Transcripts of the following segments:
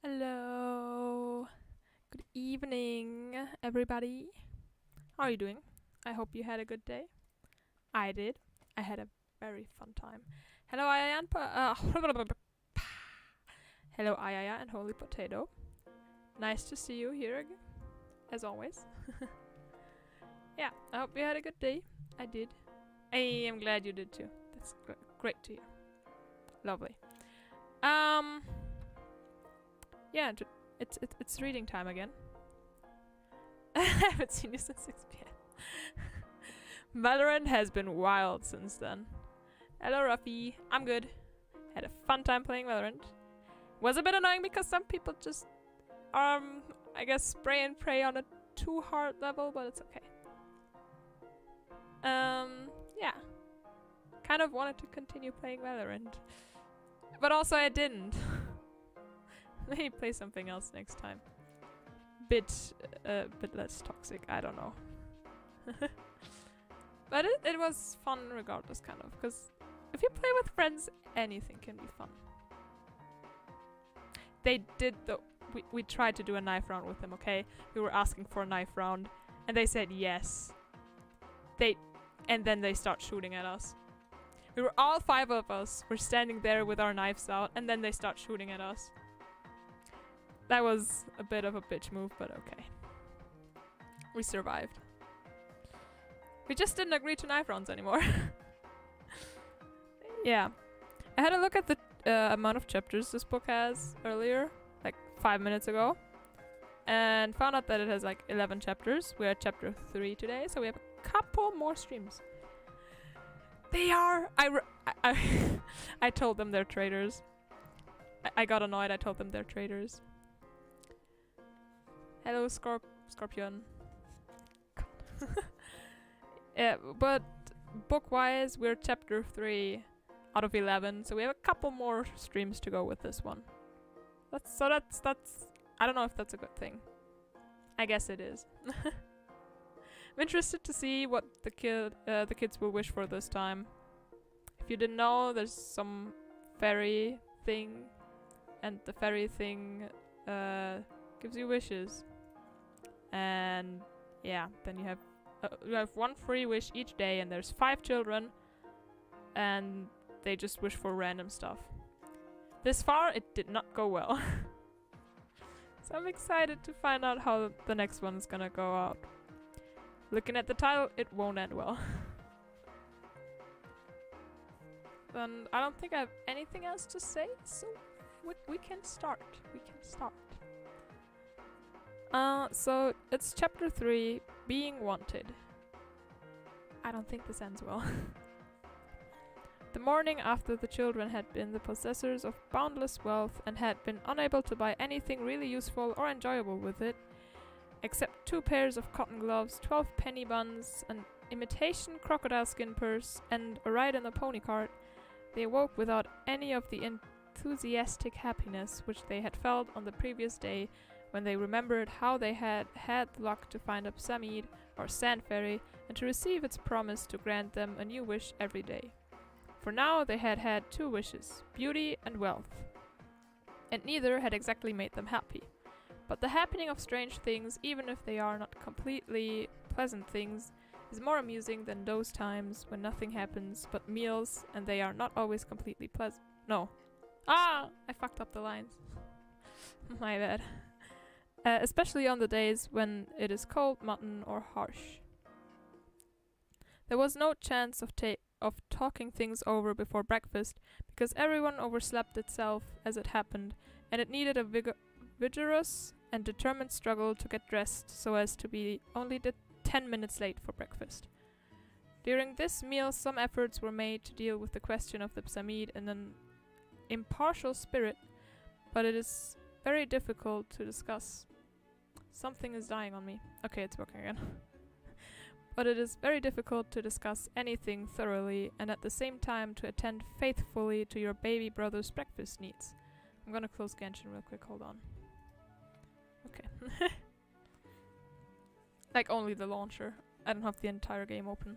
Hello. Good evening, everybody. How are you doing? I hope you had a good day. I did. I had a very fun time. Hello, Ayaya and Hello, Ayaya and Holy Potato. Nice to see you here again, as always. Yeah, I hope you had a good day. I did. I am glad you did too. That's great to hear. Lovely. Yeah, it's reading time again. I haven't seen you since 6 p.m. Valorant has been wild since then. Hello, Ruffy. I'm good. Had a fun time playing Valorant. Was a bit annoying because some people just, I guess, spray and pray on a too hard level, but it's okay. Yeah. Kind of wanted to continue playing Valorant. But also I didn't. Maybe play something else next time. Bit less toxic, I don't know. But it was fun regardless, kind of, because if you play with friends, anything can be fun. They did though. We tried to do a knife round with them, okay? We were asking for a knife round, and they said yes. And then they start shooting at us. We were all 5 of us. We're standing there with our knives out, and then they start shooting at us. That was a bit of a bitch move, but okay. We survived. We just didn't agree to knife rounds anymore. Yeah. I had a look at the amount of chapters this book has earlier, like 5 minutes ago, and found out that it has like 11 chapters. We're at chapter 3 today, so we have a couple more streams. They are... I told them they're traitors. I got annoyed, I told them they're traitors. Hello, Scorpion. Yeah, but book-wise, we're chapter 3 out of 11, so we have a couple more streams to go with this one. That's I don't know if that's a good thing. I guess it is. I'm interested to see what the kids will wish for this time. If you didn't know, there's some fairy thing, and the fairy thing gives you wishes. And yeah, then you have 1 free wish each day, and there's 5 children, and they just wish for random stuff. This far, it did not go well. So I'm excited to find out how the next one's gonna go out. Looking at the title, it won't end well. Then I don't think I have anything else to say, so we can start. So it's chapter 3, Being Wanted. I don't think this ends well. The morning after the children had been the possessors of boundless wealth and had been unable to buy anything really useful or enjoyable with it, except 2 pairs of cotton gloves, 12 penny buns, an imitation crocodile skin purse, and a ride in a pony cart, they awoke without any of the enthusiastic happiness which they had felt on the previous day when they remembered how they had had the luck to find a Psammead or sand fairy and to receive its promise to grant them a new wish every day. For now they had had 2 wishes, beauty and wealth, and neither had exactly made them happy. But the happening of strange things, even if they are not completely pleasant things, is more amusing than those times when nothing happens but meals and they are not always completely pleasant. No. I fucked up the lines. My bad. Especially on the days when it is cold mutton or harsh. There was no chance of talking things over before breakfast because everyone overslept itself as it happened, and it needed a vigorous and determined struggle to get dressed so as to be only 10 minutes late for breakfast. During this meal, some efforts were made to deal with the question of the Psammead in an impartial spirit, but it is very difficult to discuss. Something is dying on me. Okay, it's working again. But it is very difficult to discuss anything thoroughly and at the same time to attend faithfully to your baby brother's breakfast needs. I'm gonna close Genshin real quick, hold on. Okay. Like only the launcher. I don't have the entire game open.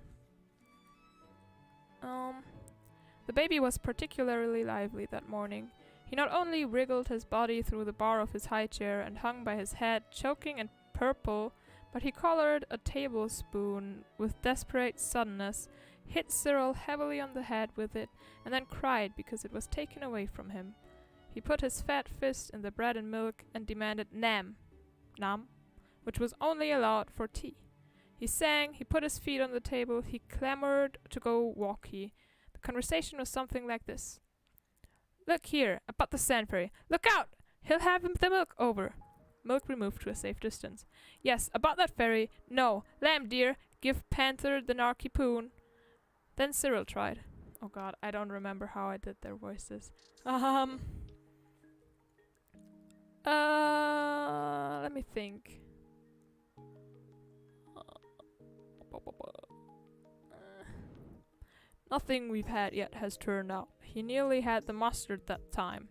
The baby was particularly lively that morning. He not only wriggled his body through the bar of his high chair and hung by his head, choking and purple, but he collared a tablespoon with desperate suddenness, hit Cyril heavily on the head with it, and then cried because it was taken away from him. He put his fat fist in the bread and milk and demanded nam, which was only allowed for tea. He sang, he put his feet on the table, he clamored to go walkie. The conversation was something like this. "Look here, about the sand fairy. Look out! He'll have the milk over." Milk removed to a safe distance. "Yes, about that fairy. No, lamb dear, give Panther the narky poon." Then Cyril tried. Oh god, I don't remember how I did their voices. Let me think. Nothing we've had yet has turned out. He nearly had the mustard that time.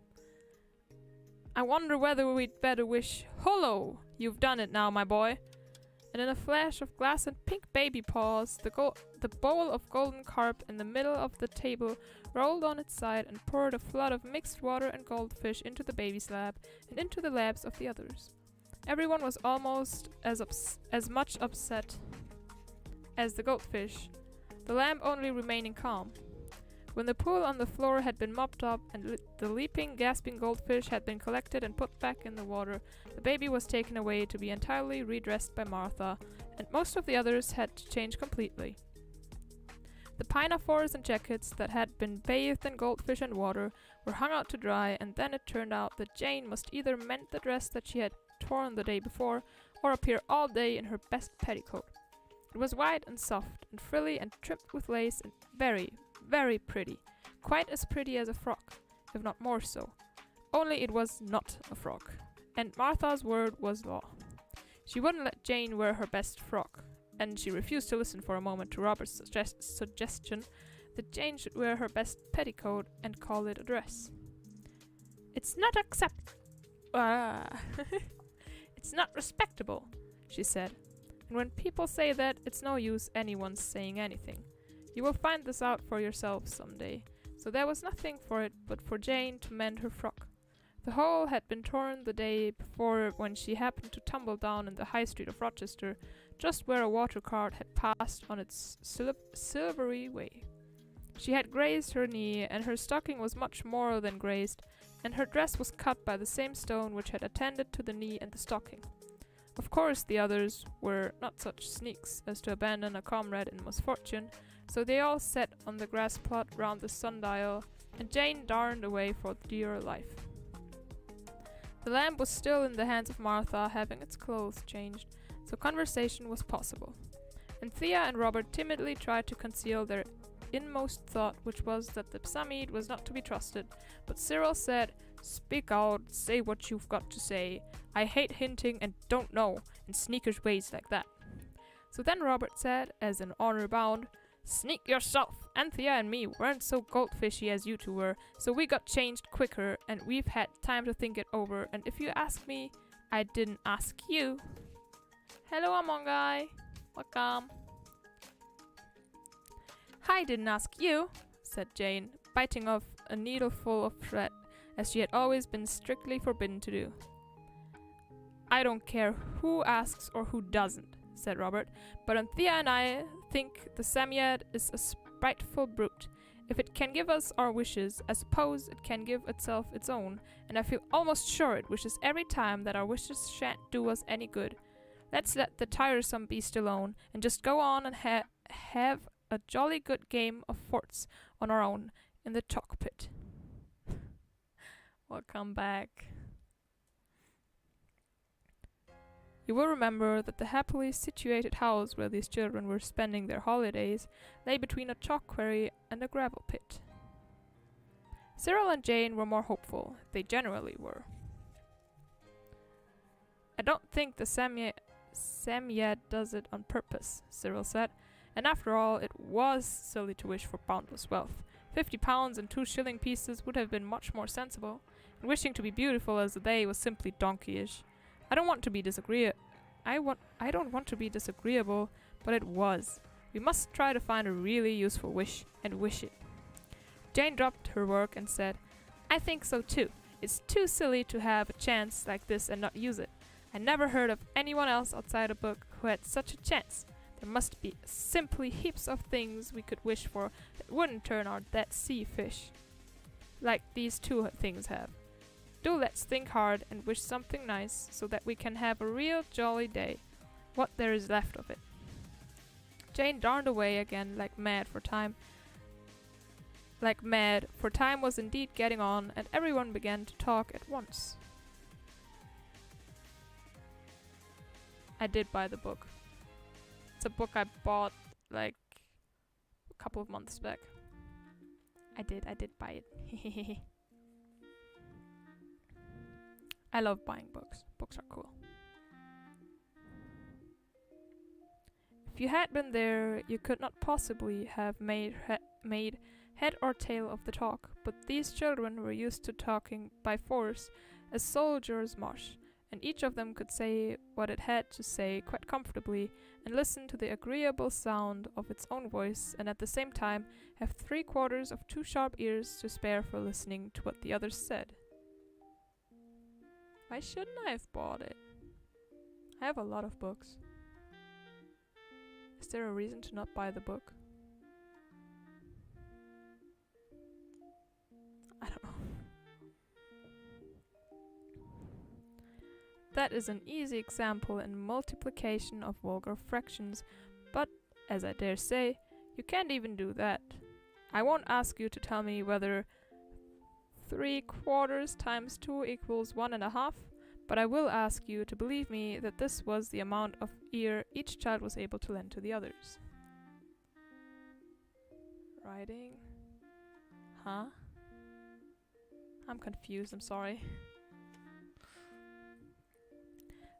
I wonder whether we'd better wish, "Hullo! You've done it now, my boy." And in a flash of glass and pink baby paws, the bowl of golden carp in the middle of the table rolled on its side and poured a flood of mixed water and goldfish into the baby's lap and into the laps of the others. Everyone was almost as much upset as the goldfish, the lamb only remaining calm. When the pool on the floor had been mopped up and the leaping, gasping goldfish had been collected and put back in the water, the baby was taken away to be entirely redressed by Martha, and most of the others had to change completely. The pinafores and jackets that had been bathed in goldfish and water were hung out to dry, and then it turned out that Jane must either mend the dress that she had torn the day before, or appear all day in her best petticoat. It was white and soft and frilly and trimmed with lace and very, very pretty. Quite as pretty as a frock, if not more so. Only it was not a frock. And Martha's word was law. She wouldn't let Jane wear her best frock, and she refused to listen for a moment to Robert's suggestion that Jane should wear her best petticoat and call it a dress. It's not It's not respectable, she said. And when people say that, it's no use anyone saying anything. You will find this out for yourself someday. So there was nothing for it but for Jane to mend her frock. The hole had been torn the day before when she happened to tumble down in the high street of Rochester, just where a water cart had passed on its silvery way. She had grazed her knee, and her stocking was much more than grazed, and her dress was cut by the same stone which had attended to the knee and the stocking. Of course the others were not such sneaks as to abandon a comrade in misfortune, so they all sat on the grass plot round the sundial, and Jane darned away for dear life. The lamb was still in the hands of Martha, having its clothes changed, so conversation was possible. And Thea and Robert timidly tried to conceal their inmost thought, which was that the Psammead was not to be trusted, but Cyril said, "Speak out, say what you've got to say. I hate hinting and don't know, and sneakers ways like that." So then Robert said, as in honor bound, "Sneak yourself! Anthea and me weren't so goldfishy as you two were, so we got changed quicker, and we've had time to think it over, and if you ask me, I didn't ask you." Hello, Amongai. Welcome. "I didn't ask you," said Jane, biting off a needleful of thread, as she had always been strictly forbidden to do. "I don't care who asks or who doesn't," said Robert, "but Anthea and I think the Psammead is a spiteful brute. If it can give us our wishes, I suppose it can give itself its own, and I feel almost sure it wishes every time that our wishes shan't do us any good. Let's let the tiresome beast alone, and just go on and have a jolly good game of forts on our own in the chalk pit." Welcome back. You will remember that the happily situated house where these children were spending their holidays lay between a chalk quarry and a gravel pit. Cyril and Jane were more hopeful. They generally were. "I don't think the Psammead does it on purpose," Cyril said. "And after all, it was silly to wish for boundless wealth. £50 and 2 shilling pieces would have been much more sensible, and wishing to be beautiful as the day was simply donkeyish. I don't want to be disagreeable, but it was. We must try to find a really useful wish, and wish it." Jane dropped her work and said, "I think so too. It's too silly to have a chance like this and not use it. I never heard of anyone else outside a book who had such a chance. There must be simply heaps of things we could wish for that wouldn't turn our dead sea fish. Like these two things have. Do let's think hard and wish something nice so that we can have a real jolly day. What there is left of it. Jane darned away again like mad, for time was indeed getting on, and everyone began to talk at once. I did buy the book. It's a book I bought like a couple of months back. I did buy it. I love buying books. Books are cool. If you had been there, you could not possibly have made head or tail of the talk, but these children were used to talking by force, as soldiers march, and each of them could say what it had to say quite comfortably, and listen to the agreeable sound of its own voice, and at the same time have 3/4 of 2 sharp ears to spare for listening to what the others said. Why shouldn't I have bought it? I have a lot of books. Is there a reason to not buy the book? I don't know. That is an easy example in multiplication of vulgar fractions, but, as I dare say, you can't even do that. I won't ask you to tell me whether 3/4 times 2 equals 1.5, but I will ask you to believe me that this was the amount of ear each child was able to lend to the others. Writing? Huh? I'm confused, I'm sorry.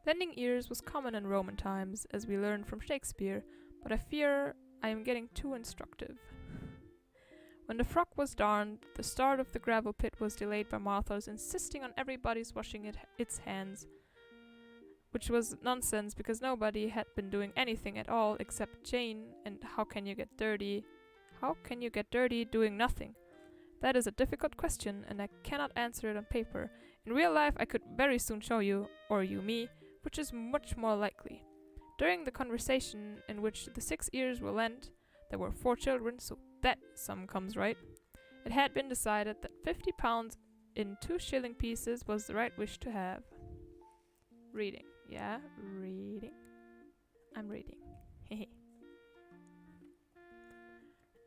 Lending ears was common in Roman times, as we learned from Shakespeare, but I fear I am getting too instructive. When the frock was darned, the start of the gravel pit was delayed by Martha's insisting on everybody's washing its hands, which was nonsense because nobody had been doing anything at all except Jane, and how can you get dirty? How can you get dirty doing nothing? That is a difficult question, and I cannot answer it on paper. In real life I could very soon show you, or you me, which is much more likely. During the conversation in which the 6 ears were lent, there were 4 children, so that sum comes right. It had been decided that 50 pounds in 2 shilling pieces was the right wish to have. Reading. Yeah, reading. I'm reading. Hehe.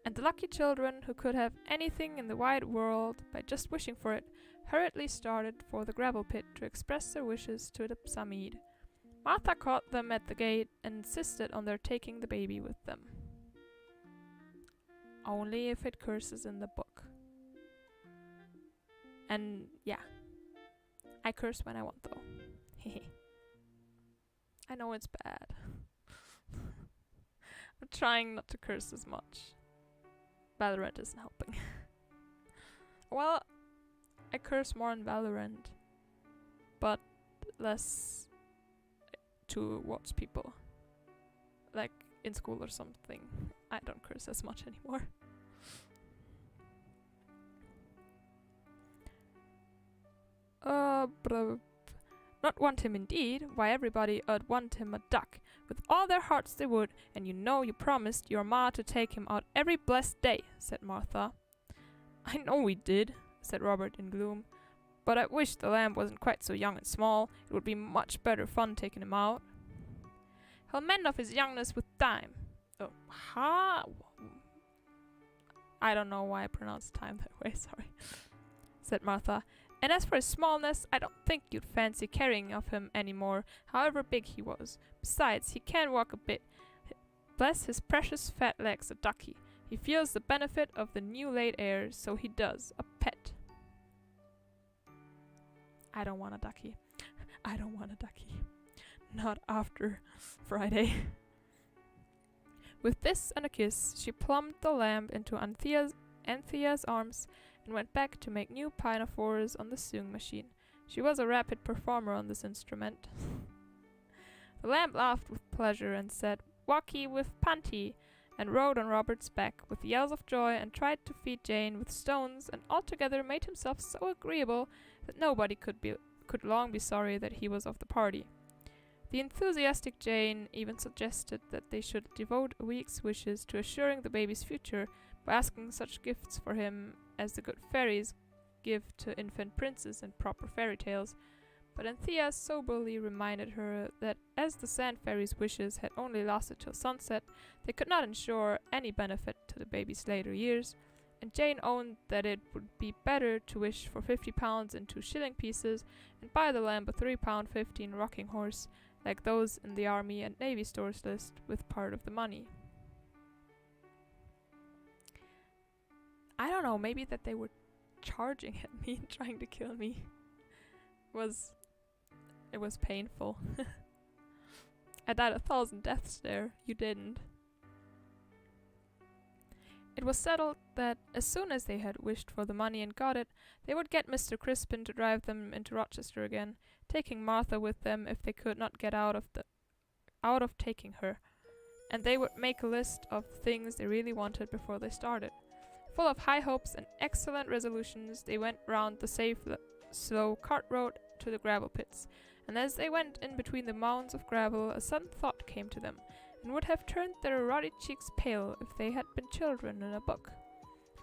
And the lucky children, who could have anything in the wide world by just wishing for it, hurriedly started for the gravel pit to express their wishes to the isekai'd. Martha caught them at the gate and insisted on their taking the baby with them. Only if it curses in the book. And yeah, I curse when I want though. Hehe. I know it's bad. I'm trying not to curse as much. Valorant isn't helping. Well, I curse more in Valorant, but less towards people. Like in school or something. I don't curse as much anymore. Not want him indeed. Why, everybody 'ud want him a duck. With all their hearts they would, and you know you promised your ma to take him out every blessed day, said Martha. I know we did, said Robert in gloom, but I wish the lamb wasn't quite so young and small. It would be much better fun taking him out. He'll mend off his youngness with time. Oh, ha! I don't know why I pronounced time that way, sorry, said Martha. And as for his smallness, I don't think you'd fancy carrying of him any more, however big he was. Besides, he can walk a bit. Bless his precious fat legs, a ducky. He feels the benefit of the new laid air, so he does. A pet. I don't want a ducky. I don't want a ducky. Not after Friday. With this and a kiss, she plumped the lamb into Anthea's arms and went back to make new pinafores on the sewing machine. She was a rapid performer on this instrument. The lamb laughed with pleasure and said, "Walkie with Panty," and rode on Robert's back with yells of joy and tried to feed Jane with stones, and altogether made himself so agreeable that nobody could long be sorry that he was of the party. The enthusiastic Jane even suggested that they should devote a week's wishes to assuring the baby's future by asking such gifts for him as the good fairies give to infant princes in proper fairy tales, but Anthea soberly reminded her that as the Sand Fairy's wishes had only lasted till sunset, they could not ensure any benefit to the baby's later years, and Jane owned that it would be better to wish for £50 in 2 shilling pieces and buy the lamb a £3.15 rocking horse, like those in the Army and Navy stores list, with part of the money. I don't know, maybe that they were charging at me and trying to kill me. It was painful. I died 1,000 deaths there. You didn't. It was settled that as soon as they had wished for the money and got it, they would get Mr. Crispin to drive them into Rochester again, taking Martha with them if they could not get out of taking her, and they would make a list of things they really wanted before they started. Full of high hopes and excellent resolutions, they went round the safe, slow cart road to the gravel pits, and as they went in between the mounds of gravel, a sudden thought came to them, and would have turned their ruddy cheeks pale if they had been children in a book.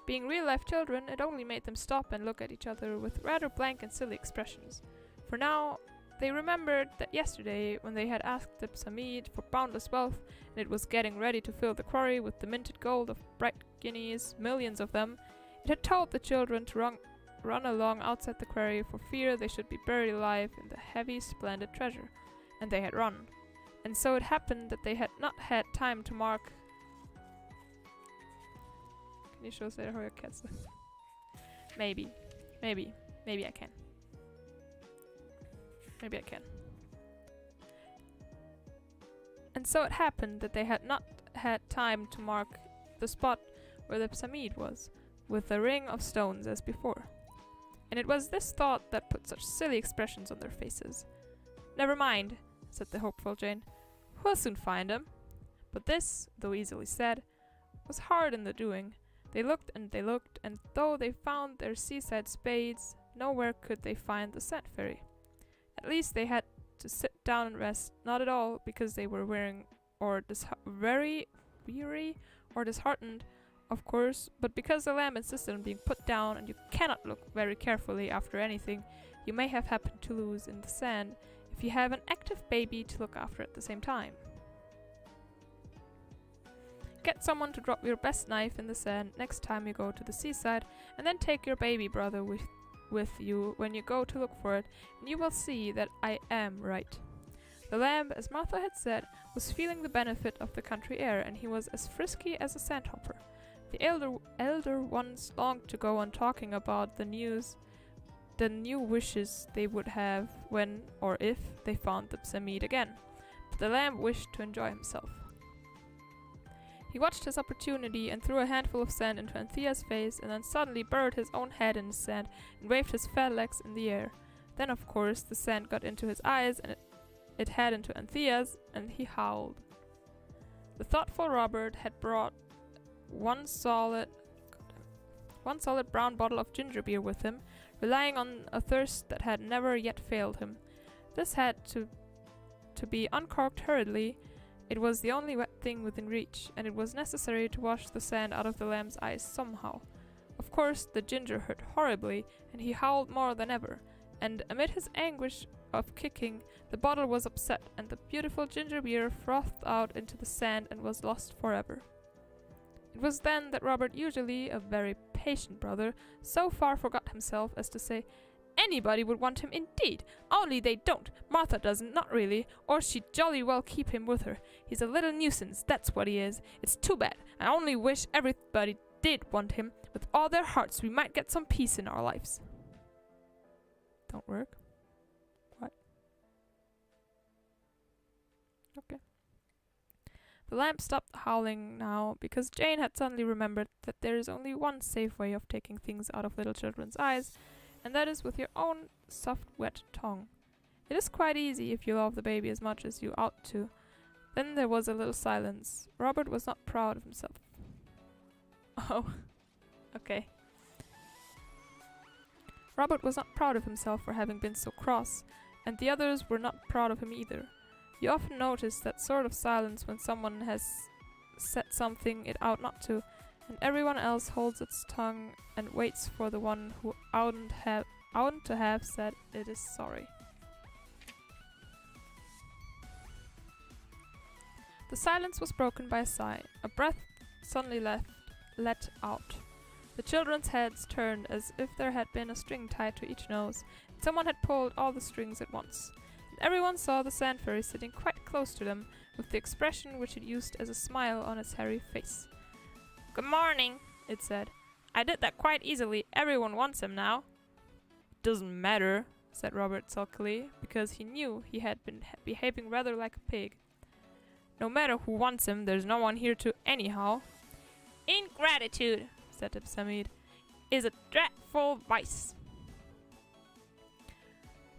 Being real-life children, it only made them stop and look at each other with rather blank and silly expressions. For now, they remembered that yesterday, when they had asked the Psammead for boundless wealth, and it was getting ready to fill the quarry with the minted gold of bright guineas, millions of them, it had told the children to run along outside the quarry for fear they should be buried alive in the heavy, splendid treasure. And they had run. And so it happened that they had not had time to mark... Can you show us how your cat's... Maybe I can. Maybe I can. And so it happened that they had not had time to mark the spot where the Psammead was, with a ring of stones as before. And it was this thought that put such silly expressions on their faces. "Never mind," said the hopeful Jane. "We'll soon find him." But this, though easily said, was hard in the doing. They looked, and though they found their seaside spades, nowhere could they find the Sand Fairy. At least they had to sit down and rest, not at all because they were very weary or disheartened, of course, but because the lamb insisted on being put down, and you cannot look very carefully after anything you may have happened to lose in the sand if you have an active baby to look after at the same time. Get someone to drop your best knife in the sand next time you go to the seaside, and then take your baby brother with you when you go to look for it, and you will see that I am right. The lamb, as Martha had said, was feeling the benefit of the country air, and he was as frisky as a sandhopper. The elder ones longed to go on talking about the new wishes they would have when, or if, they found the Psammead again, but the lamb wished to enjoy himself. He watched his opportunity and threw a handful of sand into Anthea's face, and then suddenly buried his own head in the sand and waved his fat legs in the air. Then, of course, the sand got into his eyes, and it had into Anthea's, and he howled. The thoughtful Robert had brought one solid brown bottle of ginger beer with him, relying on a thirst that had never yet failed him. This had to be uncorked hurriedly. It was the only wet thing within reach, and it was necessary to wash the sand out of the lamb's eyes somehow. Of course, the ginger hurt horribly, and he howled more than ever, and amid his anguish of kicking, the bottle was upset, and the beautiful ginger beer frothed out into the sand and was lost forever. It was then that Robert, usually a very patient brother, so far forgot himself as to say, "Anybody would want him indeed, only they don't. Martha doesn't, not really, or she'd jolly well keep him with her. He's a little nuisance, that's what he is. It's too bad. I only wish everybody did want him. With all their hearts, we might get some peace in our lives." Don't work? What? Okay. The lamb stopped howling now, because Jane had suddenly remembered that there is only one safe way of taking things out of little children's eyes, and that is with your own soft, wet tongue. It is quite easy if you love the baby as much as you ought to. Then there was a little silence. Robert was not proud of himself. Oh, okay. Robert was not proud of himself for having been so cross, and the others were not proud of him either. You often notice that sort of silence when someone has said something it ought not to, and everyone else holds its tongue and waits for the one who oughtn't to have said it is sorry. The silence was broken by a sigh. A breath suddenly let out. The children's heads turned as if there had been a string tied to each nose, and someone had pulled all the strings at once. And everyone saw the sand fairy sitting quite close to them, with the expression which it used as a smile on its hairy face. "Good morning," it said. "I did that quite easily. Everyone wants him now." "Doesn't matter," said Robert sulkily, because he knew he had been behaving rather like a pig. "No matter who wants him, there's no one here to anyhow." "Ingratitude," said isekai'd, "is a dreadful vice."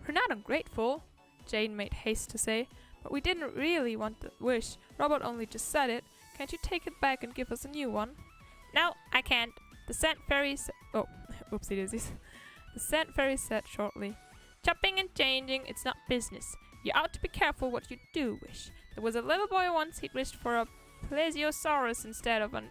"We're not ungrateful," Jane made haste to say, "but we didn't really want the wish. Robert only just said it. Can't you take it back and give us a new one?" "No, I can't. The sand fairy oh, whoopsie daisies. The sand fairy said shortly, "Chopping and changing, it's not business. You ought to be careful what you do wish. There was a little boy once, he'd wished for a plesiosaurus instead of an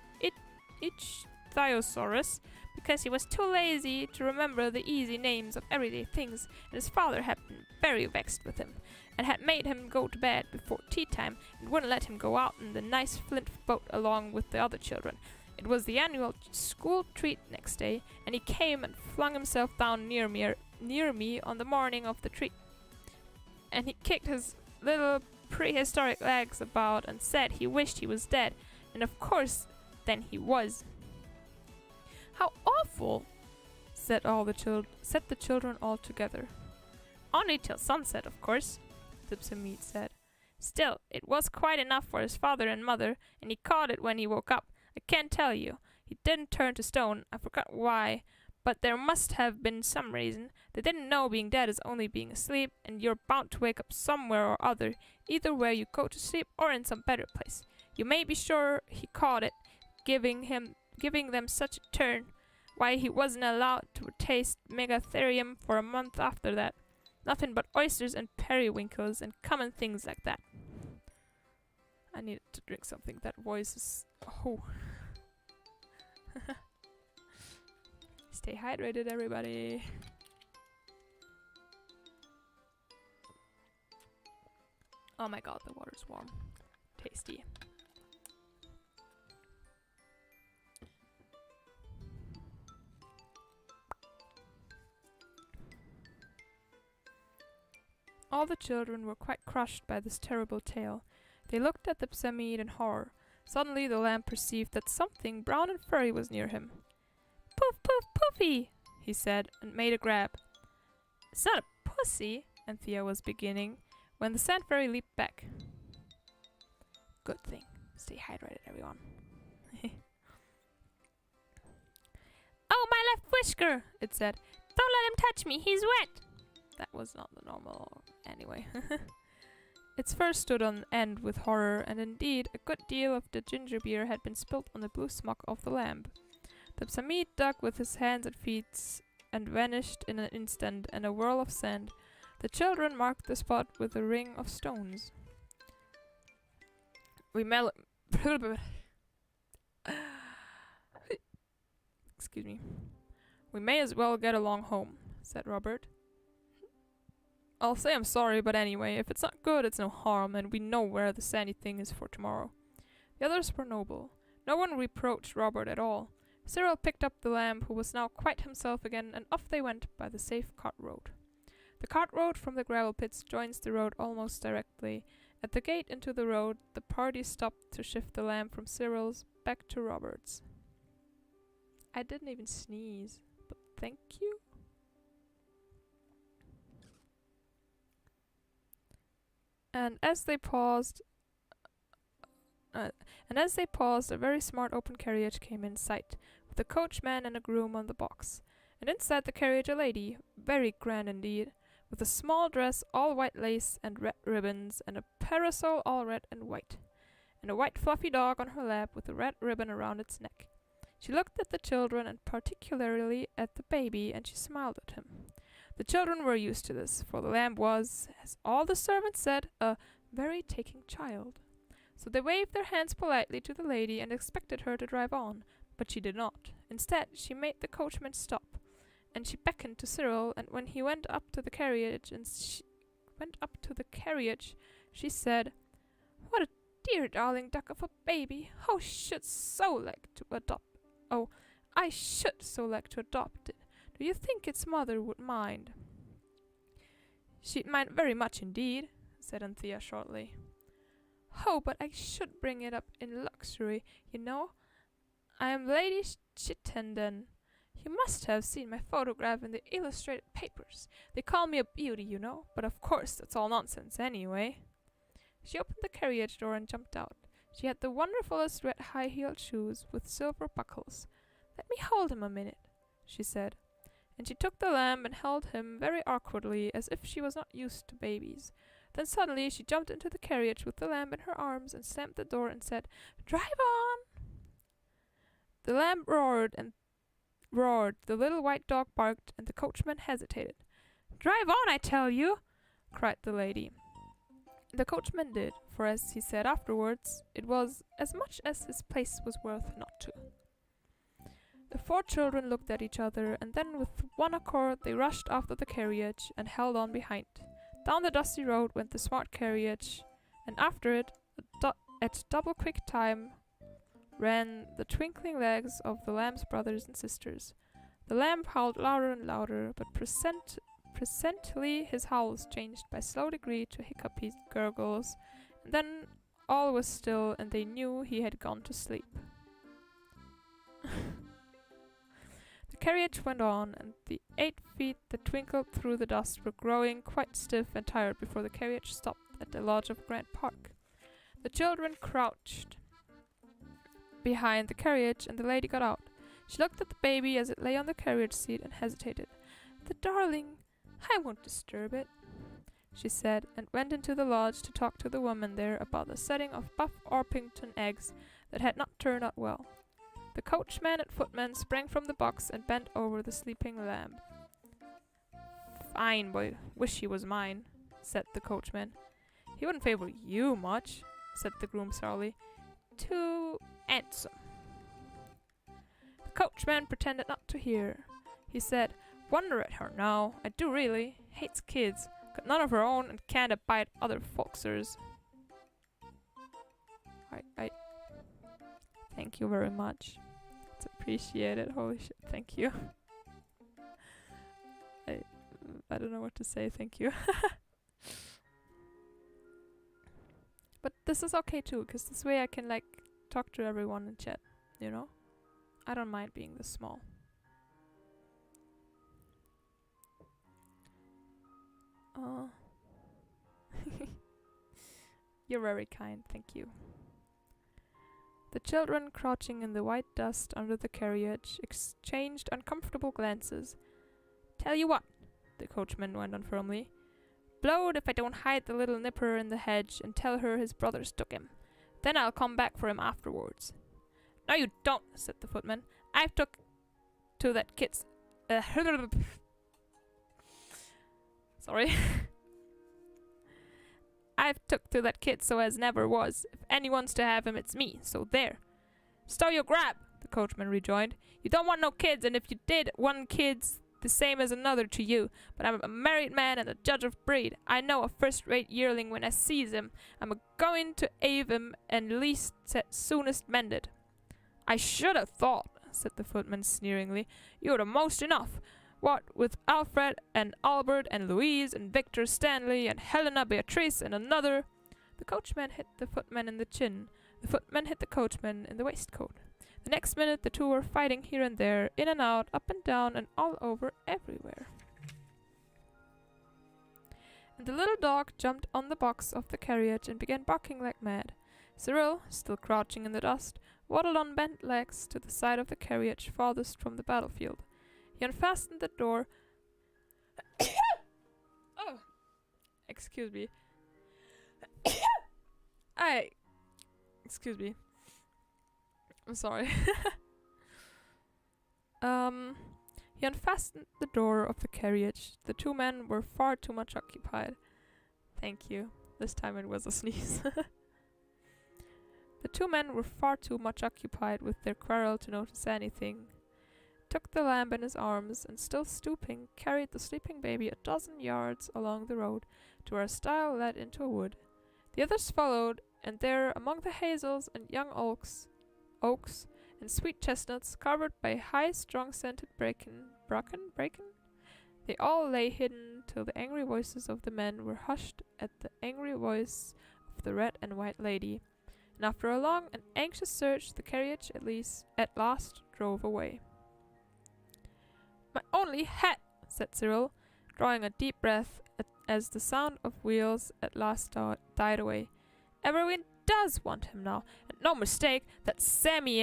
ichthyosaurus, because he was too lazy to remember the easy names of everyday things, and his father had been very vexed with him, and had made him go to bed before tea time, and wouldn't let him go out in the nice flint boat along with the other children. It was the annual school treat next day, and he came and flung himself down near me on the morning of the treat. And he kicked his little prehistoric legs about and said he wished he was dead, and of course then he was." "How awful!" said the children all together. "Only till sunset, of course," isekai'd said. "Still, it was quite enough for his father and mother, and he caught it when he woke up. I can't tell you. He didn't turn to stone. I forgot why, but there must have been some reason. They didn't know being dead is only being asleep, and you're bound to wake up somewhere or other, either where you go to sleep or in some better place. You may be sure he caught it, giving them such a turn. Why, he wasn't allowed to taste megatherium for a month after that. Nothing but oysters and periwinkles and common things like that." I needed to drink something. That voice is... Oh. Stay hydrated, everybody. Oh my god, the water's warm. Tasty. All the children were quite crushed by this terrible tale. They looked at the isekai'd in horror. Suddenly the lamb perceived that something brown and furry was near him. "Poof, poof, poofy!" he said, and made a grab. "It's not a pussy," Anthea was beginning, when the sand fairy leaped back. Good thing. Stay hydrated, everyone. "Oh, my left whisker!" it said. "Don't let him touch me, he's wet!" That was not the normal anyway. Its fur stood on end with horror, and indeed a good deal of the ginger beer had been spilt on the blue smock of the lamb. The isekai'd dug with his hands and feet and vanished in an instant in a whirl of sand. The children marked the spot with a ring of stones. Excuse me. "We may as well get along home," said Robert. "I'll say I'm sorry, but anyway, if it's not good, it's no harm, and we know where the sandy thing is for tomorrow." The others were noble. No one reproached Robert at all. Cyril picked up the lamb, who was now quite himself again, and off they went by the safe cart road. The cart road from the gravel pits joins the road almost directly. At the gate into the road, the party stopped to shift the lamb from Cyril's back to Robert's. I didn't even sneeze, but thank you. And as they paused, a very smart open carriage came in sight, with a coachman and a groom on the box. And inside the carriage a lady, very grand indeed, with a small dress all white lace and red ribbons, and a parasol all red and white, and a white fluffy dog on her lap with a red ribbon around its neck. She looked at the children and particularly at the baby, and she smiled at him. The children were used to this, for the lamb was, as all the servants said, a very taking child. So they waved their hands politely to the lady and expected her to drive on, but she did not. Instead, she made the coachman stop, and she beckoned to Cyril, and when he went up to the carriage, she said, "What a dear darling duck of a baby! I should so like to adopt it. Do you think its mother would mind?" "She'd mind very much indeed," said Anthea shortly. "Oh, but I should bring it up in luxury, you know. I am Lady Chittenden. You must have seen my photograph in the illustrated papers. They call me a beauty, you know, but of course that's all nonsense anyway." She opened the carriage door and jumped out. She had the wonderfulest red high-heeled shoes with silver buckles. "Let me hold him a minute," she said, and she took the lamb and held him very awkwardly, as if she was not used to babies. Then suddenly she jumped into the carriage with the lamb in her arms and slammed the door and said, "Drive on!" The lamb roared and roared, the little white dog barked, and the coachman hesitated. "Drive on, I tell you!" cried the lady. The coachman did, for as he said afterwards, it was as much as his place was worth not to. The 4 children looked at each other, and then with one accord they rushed after the carriage and held on behind. Down the dusty road went the smart carriage, and after it, at double quick time, ran the twinkling legs of the lamb's brothers and sisters. The lamb howled louder and louder, but presently his howls changed by slow degree to hiccupy gurgles, and then all was still, and they knew he had gone to sleep. The carriage went on, and the 8 feet that twinkled through the dust were growing quite stiff and tired before the carriage stopped at the lodge of Grant Park. The children crouched behind the carriage, and the lady got out. She looked at the baby as it lay on the carriage seat and hesitated. "The darling, I won't disturb it," she said, and went into the lodge to talk to the woman there about the setting of Buff Orpington eggs that had not turned out well. The coachman and footman sprang from the box and bent over the sleeping lamb. "Fine boy, wish he was mine," said the coachman. "He wouldn't favor you much," said the groom sourly. "Too handsome." The coachman pretended not to hear. He said, "Wonder at her now, I do really. Hates kids, got none of her own, and can't abide other folksers." I thank you very much. It's appreciated. Holy shit, thank you. I don't know what to say, thank you. But this is okay too, because this way I can talk to everyone in chat, you know? I don't mind being this small. You're very kind, thank you. The children, crouching in the white dust under the carriage, exchanged uncomfortable glances. "Tell you what," the coachman went on firmly. "Blowed if I don't hide the little nipper in the hedge and tell her his brothers took him. Then I'll come back for him afterwards." "No, you don't," said the footman. "I've took to that kid's... Sorry. I've took to that kid so as never was. If anyone's to have him, it's me, so there." "Stow your grab," the coachman rejoined. "You don't want no kids, and if you did, one kid's the same as another to you. But I'm a married man and a judge of breed. I know a first-rate yearling when I sees him. I'm a-going to ave him and least soonest mended." "I should have thought," said the footman sneeringly, "you were most enough. What with Alfred and Albert and Louise and Victor Stanley and Helena Beatrice and another." The coachman hit the footman in the chin. The footman hit the coachman in the waistcoat. The next minute the two were fighting here and there, in and out, up and down, and all over everywhere. And the little dog jumped on the box of the carriage and began barking like mad. Cyril, still crouching in the dust, waddled on bent legs to the side of the carriage farthest from the battlefield. He unfastened the door. Oh, excuse me. Excuse me. I'm sorry. He unfastened the door of the carriage. The two men were far too much occupied. Thank you. This time it was a sneeze. The two men were far too much occupied with their quarrel to notice anything. Took the lamb in his arms, and still stooping, carried the sleeping baby a dozen yards along the road to where a stile led into a wood. The others followed, and there, among the hazels and young oaks, and sweet chestnuts covered by high, strong-scented bracken, they all lay hidden till the angry voices of the men were hushed at the angry voice of the red and white lady, and after a long and anxious search, the carriage at last drove away. "My only hat," said Cyril, drawing a deep breath as the sound of wheels at last died away. "Everyone does want him now, and no mistake, that Sammy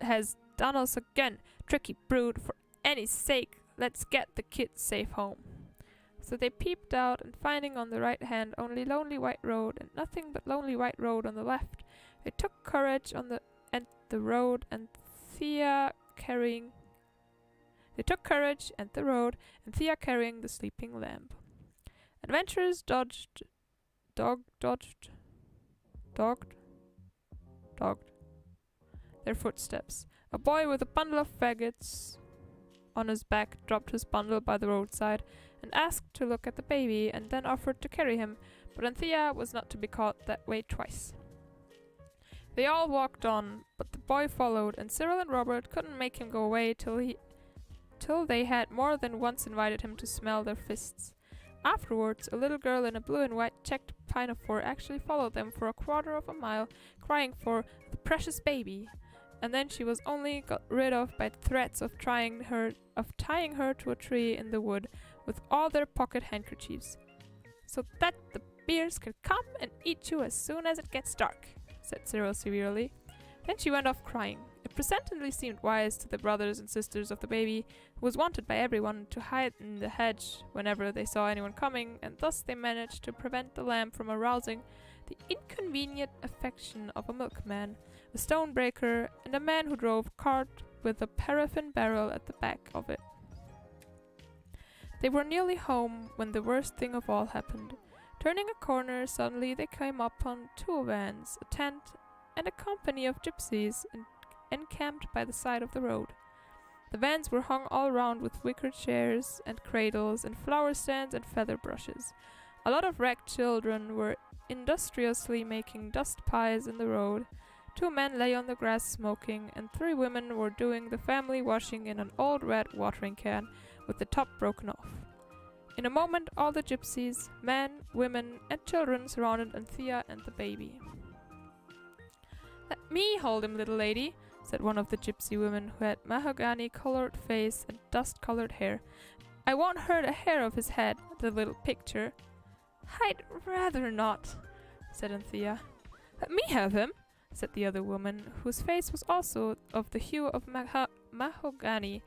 has done us again. Tricky brute, for any sake, let's get the kid safe home." So they peeped out, and finding on the right hand only lonely white road, and nothing but lonely white road on the left, they took courage and the road, and Thea carrying the sleeping lamb. Adventurers dogged their footsteps. A boy with a bundle of faggots on his back dropped his bundle by the roadside and asked to look at the baby, and then offered to carry him, but Anthea was not to be caught that way twice. They all walked on, but the boy followed, and Cyril and Robert couldn't make him go away till they had more than once invited him to smell their fists. Afterwards, a little girl in a blue and white checked pinafore actually followed them for a quarter of a mile, crying for the precious baby, and then she was only got rid of by threats of tying her to a tree in the wood with all their pocket handkerchiefs, so that the bears can come and eat you as soon as it gets dark, said Cyril severely. Then she went off crying. It presently seemed wise to the brothers and sisters of the baby, who was wanted by everyone, to hide in the hedge whenever they saw anyone coming, and thus they managed to prevent the lamb from arousing the inconvenient affection of a milkman, a stonebreaker, and a man who drove a cart with a paraffin barrel at the back of it. They were nearly home when the worst thing of all happened. Turning a corner, suddenly they came upon two vans, a tent, and a company of gypsies encamped by the side of the road. The vans were hung all round with wicker chairs and cradles and flower stands and feather brushes. A lot of ragged children were industriously making dust pies in the road. Two men lay on the grass smoking, and three women were doing the family washing in an old red watering can with the top broken off. In a moment all the gypsies, men, women, and children surrounded Anthea and the baby. "Let me hold him, little lady," said one of the gypsy women, who had mahogany-colored face and dust-colored hair. "I won't hurt a hair of his head, the little picture." "I'd rather not," said Anthea. "Let me have him," said the other woman, whose face was also of the hue of mahogany,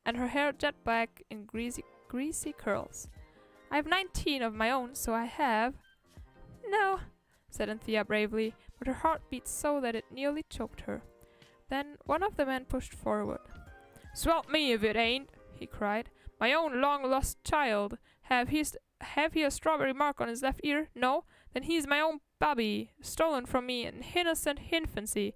and her hair jet black in greasy curls. "I have 19 of my own, so I have." "No," said Anthea bravely, but her heart beat so that it nearly choked her. Then one of the men pushed forward. "Swelp me if it ain't," he cried. "My own long-lost child. Have he a strawberry mark on his left ear? No? Then he's my own babby, stolen from me in innocent infancy.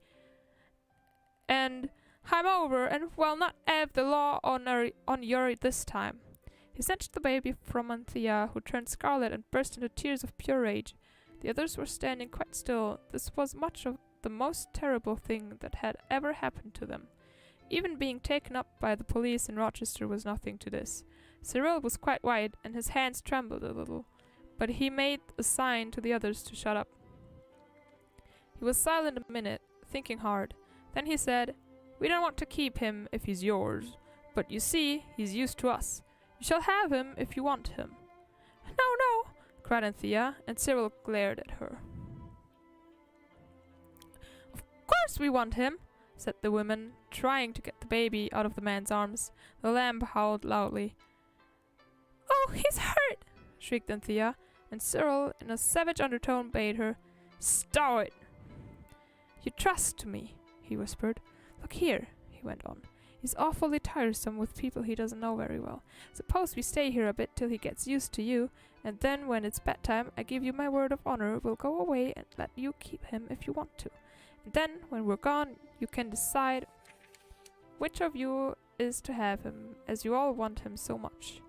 And I'm over, and will not 'ave the law on yer this time." He snatched the baby from Anthea, who turned scarlet and burst into tears of pure rage. The others were standing quite still. This was much of the most terrible thing that had ever happened to them. Even being taken up by the police in Rochester was nothing to this. Cyril was quite white, and his hands trembled a little, but he made a sign to the others to shut up. He was silent a minute, thinking hard. Then he said, "We don't want to keep him if he's yours, but you see, he's used to us. You shall have him if you want him." "No, no," cried Anthea, and Cyril glared at her. "Of course we want him," said the woman, trying to get the baby out of the man's arms. The lamb howled loudly. "Oh, he's hurt!" shrieked Anthea, and Cyril, in a savage undertone, bade her, "Stow it!" "You trust to me," he whispered. Look here, he went on. He's awfully tiresome with people he doesn't know very well. Suppose we stay here a bit till he gets used to you, and then when it's bedtime, I give you my word of honor, we'll go away and let you keep him if you want to. And then, when we're gone, you can decide which of you is to have him, as you all want him so much.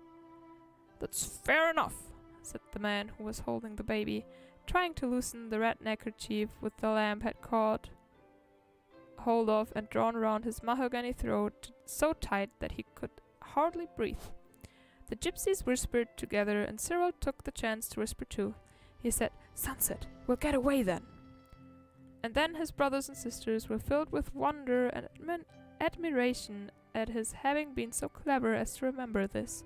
That's fair enough, said the man who was holding the baby, trying to loosen the red neckerchief which the lamb had caught hold of and drawn round his mahogany throat so tight that he could hardly breathe. The gypsies whispered together, and Cyril took the chance to whisper too. He said, "Sunset, we'll get away then." And then his brothers and sisters were filled with wonder and admiration at his having been so clever as to remember this.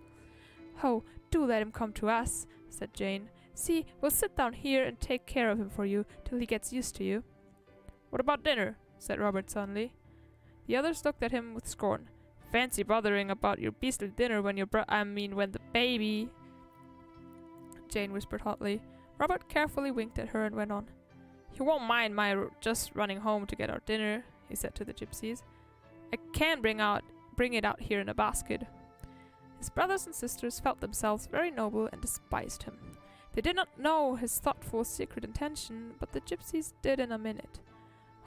"Oh, do let him come to us," said Jane. "See, we'll sit down here and take care of him for you till he gets used to you." "What about dinner?" said Robert suddenly. The others looked at him with scorn. "Fancy bothering about your beastly dinner when when the baby—" Jane whispered hotly. Robert carefully winked at her and went on. "You won't mind my just running home to get our dinner," he said to the gypsies. "I can bring it out here in a basket." His brothers and sisters felt themselves very noble and despised him. They did not know his thoughtful secret intention, but the gypsies did in a minute.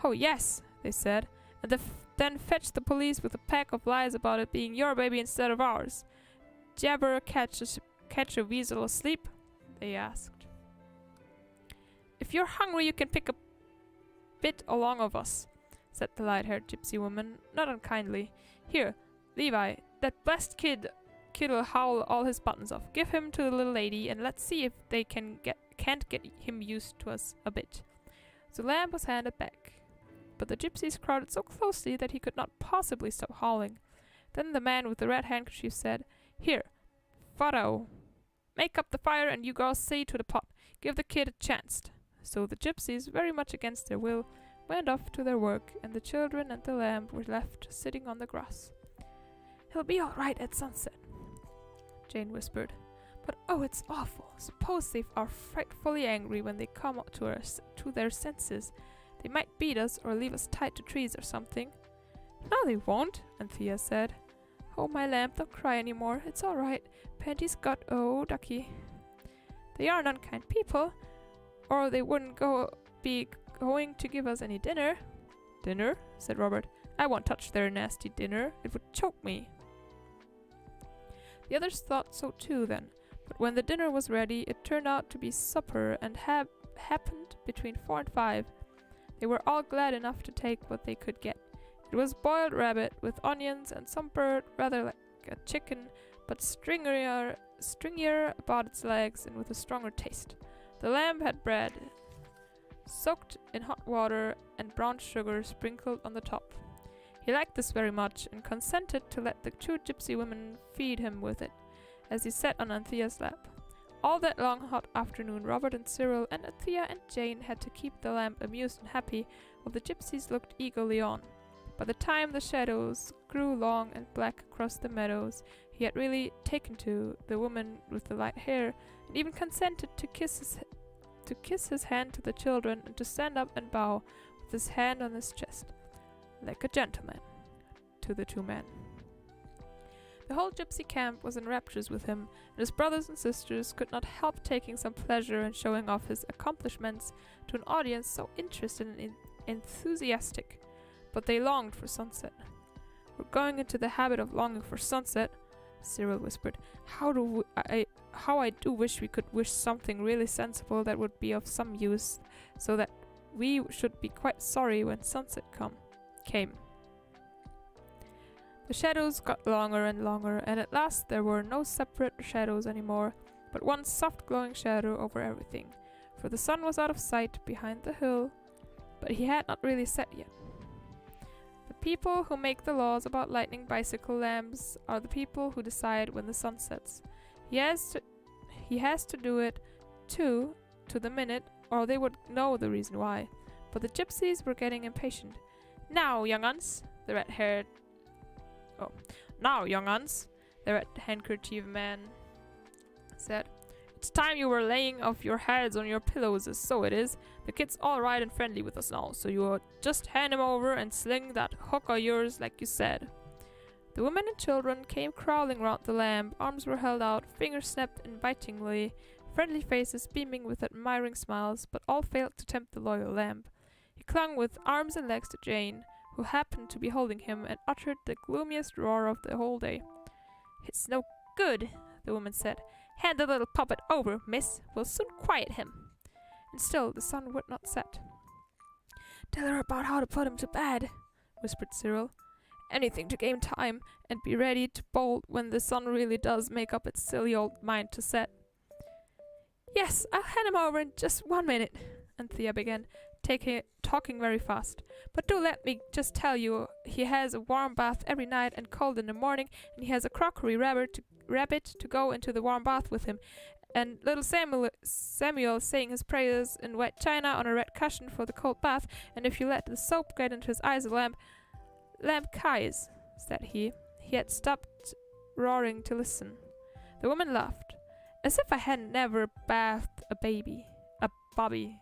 "Oh yes," they said, "and then fetch the police with a pack of lies about it being your baby instead of ours. Did you ever catch a weasel asleep?" they asked. "If you're hungry, you can pick a bit along of us," said the light-haired gypsy woman, not unkindly. "Here, Levi, that blessed kid'll howl all his buttons off. Give him to the little lady, and let's see if they can't get him used to us a bit." So lamb was handed back. But the gypsies crowded so closely that he could not possibly stop howling. Then the man with the red handkerchief said, "Here, Pharaoh, make up the fire and you girls see to the pot. Give the kid a chance." So the gypsies, very much against their will, went off to their work, and the children and the lamb were left sitting on the grass. "He'll be all right at sunset," Jane whispered. "But oh, it's awful. Suppose they are frightfully angry when they come to their senses. They might beat us or leave us tied to trees or something." "No, they won't," Anthea said. "Oh, my lamb, don't cry any more. It's all right. Panty's got ducky. They aren't unkind people, or they wouldn't be going to give us any dinner." "Dinner?" said Robert. "I won't touch their nasty dinner. It would choke me." The others thought so too then, but when the dinner was ready, it turned out to be supper and happened between 4 and 5. They were all glad enough to take what they could get. It was boiled rabbit with onions and some bird rather like a chicken, but stringier about its legs and with a stronger taste. The lamb had bread soaked in hot water and brown sugar sprinkled on the top. He liked this very much and consented to let the 2 gypsy women feed him with it, as he sat on Anthea's lap. All that long hot afternoon Robert and Cyril and Anthea and Jane had to keep the lamb amused and happy, while the gypsies looked eagerly on. By the time the shadows grew long and black across the meadows, he had really taken to the woman with the light hair, and even consented to kiss his hand to the children and to stand up and bow with his hand on his chest, like a gentleman, to the 2 men. The whole gypsy camp was in raptures with him, and his brothers and sisters could not help taking some pleasure in showing off his accomplishments to an audience so interested and enthusiastic. But they longed for sunset. "We're going into the habit of longing for sunset," Cyril whispered. How I do wish we could wish something really sensible that would be of some use, so that we should be quite sorry when sunset came. The shadows got longer and longer, and at last there were no separate shadows anymore, but one soft glowing shadow over everything, for the sun was out of sight behind the hill, but he had not really set yet. The people who make the laws about lighting bicycle lamps are the people who decide when the sun sets. He has to do it, too, to the minute, or they would know the reason why. But the gypsies were getting impatient. Now, young uns," the red handkerchief man said, It's time you were laying off your heads on your pillows, so it is. The kid's alright and friendly with us now, so you just hand him over and sling that hook of yours like you said. The women and children came crawling round the lamb, arms were held out, fingers snapped invitingly, friendly faces beaming with admiring smiles, but all failed to tempt the loyal lamb. He clung with arms and legs to Jane, who happened to be holding him, and uttered the gloomiest roar of the whole day. "It's no good," the woman said. "Hand the little puppet over, miss. We'll soon quiet him." And still the sun would not set. "Tell her about how to put him to bed," whispered Cyril. "Anything to gain time, and be ready to bolt when the sun really does make up its silly old mind to set." "Yes, I'll hand him over in just 1 minute," Anthea began, talking very fast. "But do let me just tell you, he has a warm bath every night and cold in the morning, and he has a crockery rabbit to go into the warm bath with him, and little Samuel saying his prayers in white china on a red cushion for the cold bath, and if you let the soap get into his eyes, lamb cries," said he. He had stopped roaring to listen. The woman laughed. "As if I hadn't never bathed a bobby,"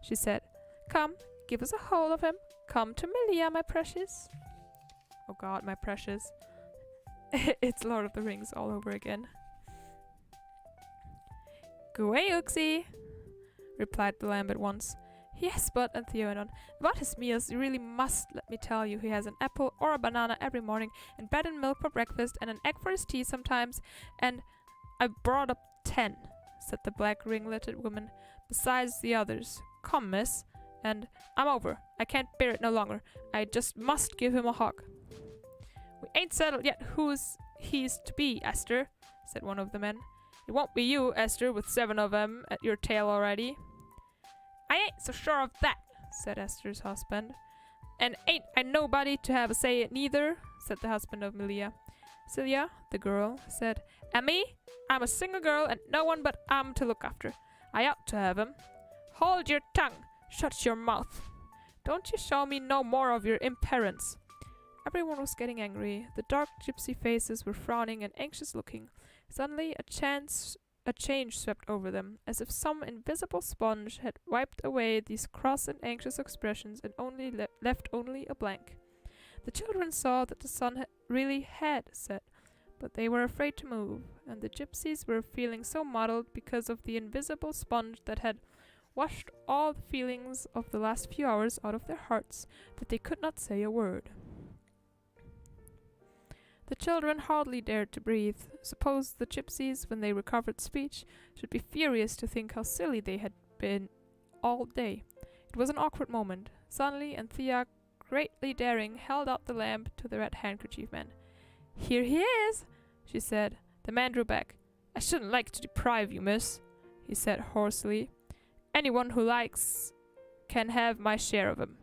she said. "Come, give us a hold of him. Come to Melia, my precious." Oh God, my precious. It's Lord of the Rings all over again. "Go away, Uxie," replied the lamb at once. "Yes, but," Anthea went on, "about his meals, you really must let me tell you he has an apple or a banana every morning, and bread and milk for breakfast, and an egg for his tea sometimes, and—" "I brought up 10, said the black ringleted woman, "besides the others. Come, miss, and I'm over. I can't bear it no longer. I just must give him a hug." "We ain't settled yet who's he's to be, Esther," said one of the men. "It won't be you, Esther, with 7 of 'em at your tail already." "I ain't so sure of that," said Esther's husband. "And ain't I nobody to have a say neither," said the husband of Melia. Celia, the girl, said, "And me? I'm a single girl and no one but I'm to look after. I ought to have 'em." "Hold your tongue! Shut your mouth! Don't you show me no more of your imperence." Everyone was getting angry. The dark gypsy faces were frowning and anxious looking. Suddenly a change swept over them, as if some invisible sponge had wiped away these cross and anxious expressions and left only a blank. The children saw that the sun really had set, but they were afraid to move, and the gypsies were feeling so muddled because of the invisible sponge that had washed all the feelings of the last few hours out of their hearts that they could not say a word. The children hardly dared to breathe. Suppose the gypsies, when they recovered speech, should be furious to think how silly they had been all day. It was an awkward moment. Suddenly Anthea, greatly daring, held out the lamp to the red handkerchief man. "Here he is," she said. The man drew back. "I shouldn't like to deprive you, miss," he said hoarsely. "Anyone who likes can have my share of him,"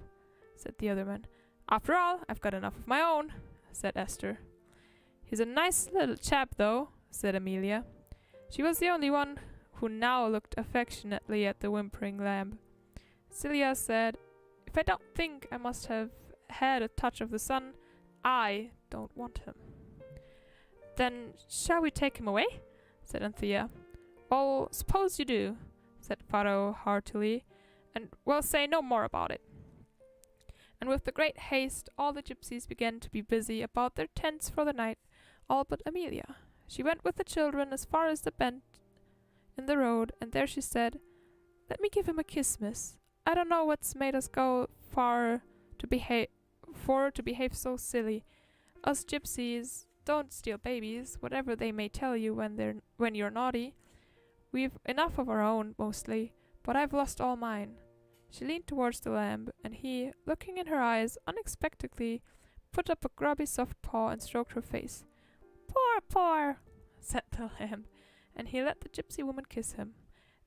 said the other man. "After all, I've got enough of my own," said Esther. "He's a nice little chap, though," said Amelia. She was the only one who now looked affectionately at the whimpering lamb. Celia said, "If I don't think I must have had a touch of the sun, I don't want him." "Then shall we take him away?" said Anthea. "Oh, suppose you do," said Pharaoh heartily, "and we'll say no more about it." And with the great haste, all the gypsies began to be busy about their tents for the night, all but Amelia. She went with the children as far as the bend in the road, and there she said, "Let me give him a kiss, miss. I don't know what's made us go far to behave so silly. Us gypsies don't steal babies, whatever they may tell you when you're naughty. We've enough of our own, mostly, but I've lost all mine." She leaned towards the lamb, and he, looking in her eyes unexpectedly, put up a grubby soft paw and stroked her face. Poor," said the lamb, and he let the gypsy woman kiss him.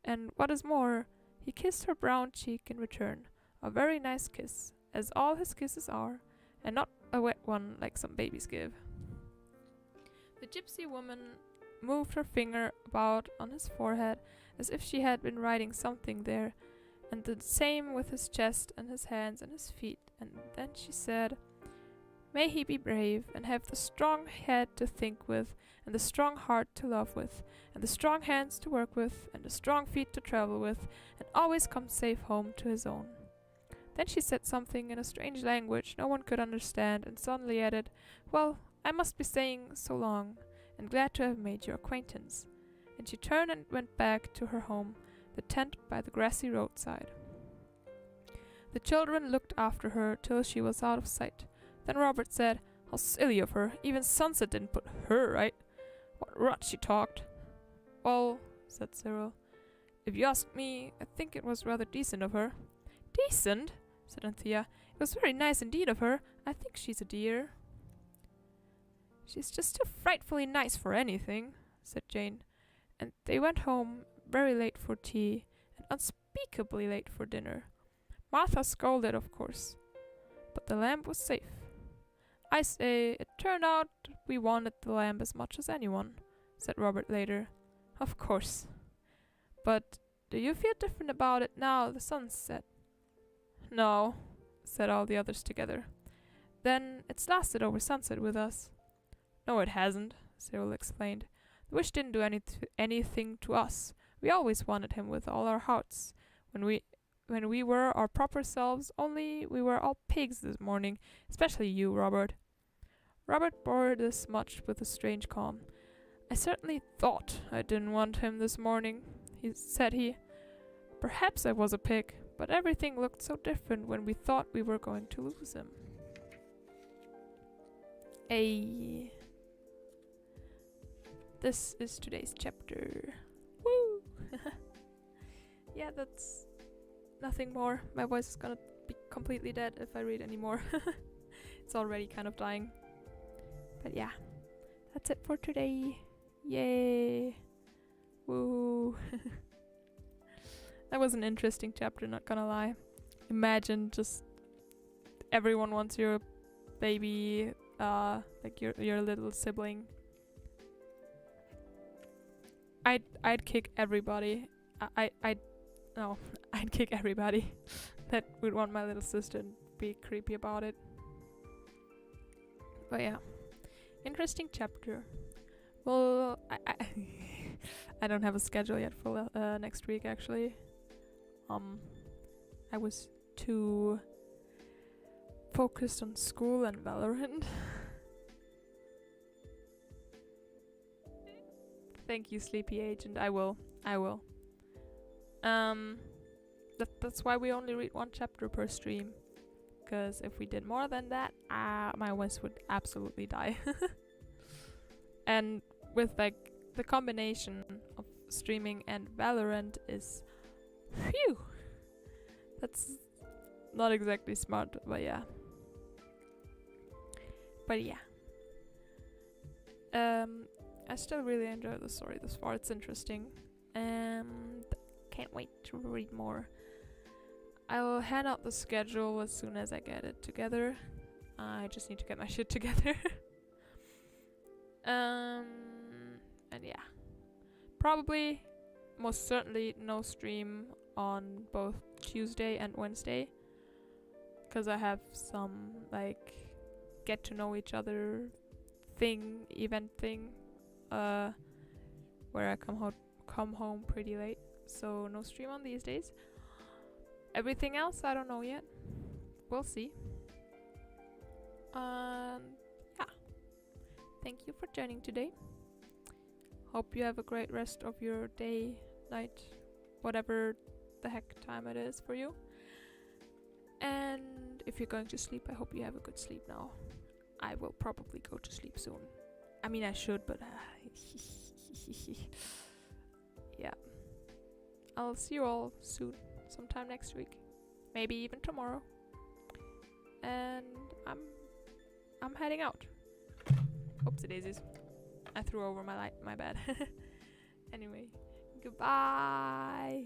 And what is more, he kissed her brown cheek in return, a very nice kiss, as all his kisses are, and not a wet one like some babies give. The gypsy woman moved her finger about on his forehead as if she had been writing something there, and the same with his chest and his hands and his feet, and then she said, May he be brave, and have the strong head to think with, and the strong heart to love with, and the strong hands to work with, and the strong feet to travel with, and always come safe home to his own. Then she said something in a strange language no one could understand, and suddenly added, "Well, I must be saying so long, and glad to have made your acquaintance." And she turned and went back to her home, the tent by the grassy roadside. The children looked after her till she was out of sight. Then Robert said, "How silly of her, even Sunset didn't put her right. What rot she talked." "Well," said Cyril, "if you ask me, I think it was rather decent of her." "Decent?" said Anthea. "It was very nice indeed of her. I think she's a dear." "She's just too frightfully nice for anything," said Jane. And they went home very late for tea, and unspeakably late for dinner. Martha scolded, of course, but the lamb was safe. "I say, it turned out we wanted the lamb as much as anyone," said Robert later. "Of course. But do you feel different about it now the sun's set?" "No," said all the others together. "Then it's lasted over Sunset with us." "No, it hasn't," Cyril explained. "The wish didn't do anything to us. We always wanted him with all our hearts. When we were our proper selves, only we were all pigs this morning, especially you, Robert." Robert bore this much with a strange calm. "I certainly thought I didn't want him this morning," said he. "Perhaps I was a pig, but everything looked so different when we thought we were going to lose him." This is today's chapter. Woo! Yeah, that's nothing more. My voice is gonna be completely dead if I read anymore. It's already kind of dying. But yeah, that's it for today. Yay! Woo! That was an interesting chapter, not gonna lie. Imagine just everyone wants your baby, like your little sibling. I'd kick everybody. I'd kick everybody that would want my little sister and be creepy about it. But yeah, interesting chapter. Well, I don't have a schedule yet for next week actually. I was too focused on school and Valorant. Thank you, Sleepy Agent. I will. That's why we only read one chapter per stream. Because if we did more than that, my voice would absolutely die. And with like the combination of streaming and Valorant is, phew, that's not exactly smart, but yeah. I still really enjoy the story this far. It's interesting, and can't wait to read more. I'll hand out the schedule as soon as I get it together. I just need to get my shit together. And yeah, probably, most certainly, no stream on both Tuesday and Wednesday, because I have some like get to know each other event thing, where I come home pretty late. So no stream on these days. Everything else, I don't know yet. We'll see. Yeah. Thank you for joining today. Hope you have a great rest of your day, night, whatever the heck time it is for you. And if you're going to sleep, I hope you have a good sleep now. I will probably go to sleep soon. I mean, I should, but yeah. I'll see you all soon, sometime next week, maybe even tomorrow. And I'm heading out. Oopsie daisies. I threw over my light, my bad. Anyway, goodbye.